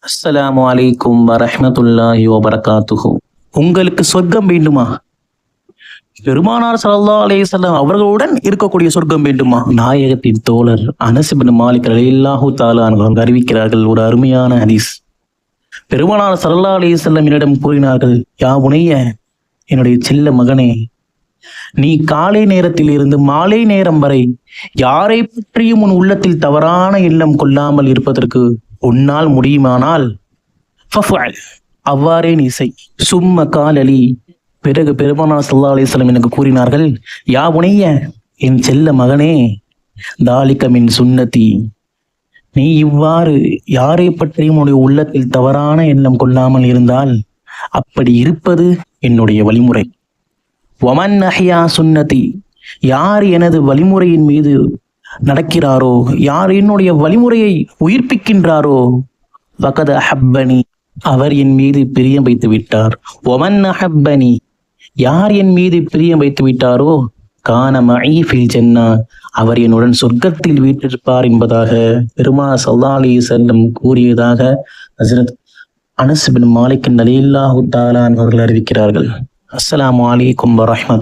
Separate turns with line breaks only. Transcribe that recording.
அஸ்ஸலாமு அலைக்கும் வரஹ்மத்துல்லாஹி வபரகாத்துஹு. உங்களுக்கு சொர்க்கம் வேண்டுமா? பெருமானார் ஸல்லல்லாஹு அலைஹி வஸல்லம் அவர்களுடன் இருக்கக்கூடிய சொர்க்கம் வேண்டுமா? நாயகத்தின் தோழர் அனஸ் இப்னு மாலிக் ரலியல்லாஹு தஆலா அவர்கள் அறிவிக்கிறார்கள் ஒரு அருமையான ஹதீஸ். பெருமானார் ஸல்லல்லாஹு அலைஹி வஸல்லம் என்னிடம் கூறினார்கள், யா புனைய, என்னுடைய செல்ல மகனே, நீ காலை நேரத்தில் இருந்து மாலை நேரம் வரை யாரை பற்றியும் உன் உள்ளத்தில் தவறான எண்ணம் கொள்ளாமல் இருப்பதற்கு உன்னால் முடியுமானால் அவ்வாறே நீ செய். சும்ம காலலி, பிறகு பெருமானார் ஸல்லல்லாஹு அலைஹி வஸல்லம் எனக்கு கூறினார்கள், யா புனைய, என் செல்ல மகனே, தாலிக மின் சுன்னதி, நீ இவ்வாறு யாரை பற்றியும் உன்னுடைய உள்ளத்தில் தவறான எண்ணம் கொள்ளாமல் இருந்தால் அப்படி இருப்பது என்னுடைய வழிமுறை. வமன் அஹ்யா சுன்னதி, யார் எனது வழிமுறையின் மீது நடக்கிறாரோ, யார் என்னுடைய வழிமுறையை உயிர்ப்பிக்கின்றாரோ, வகத அஹப்பனி, அவர் என் மீது பிரியம் வைத்து விட்டார். ஒமன் அஹப்பனி, யார் என் மீது பிரியம் வைத்து விட்டாரோ, கான மஇ ஃபில் ஜன்னா, அவர் என்னுடன் சொர்க்கத்தில் வீற்றிருப்பார் என்பதாக பெருமானார் ஸல்லல்லாஹு அலைஹி வஸல்லம் கூறியதாக ஹஜ்ரத் அனஸ் இப்னு மாலிக் ரலியல்லாஹு தஆலா அவர்கள் அறிவிக்கிறார்கள். அஸ்ஸலாமு அலைக்கும் வரஹ்மத்துல்லாஹி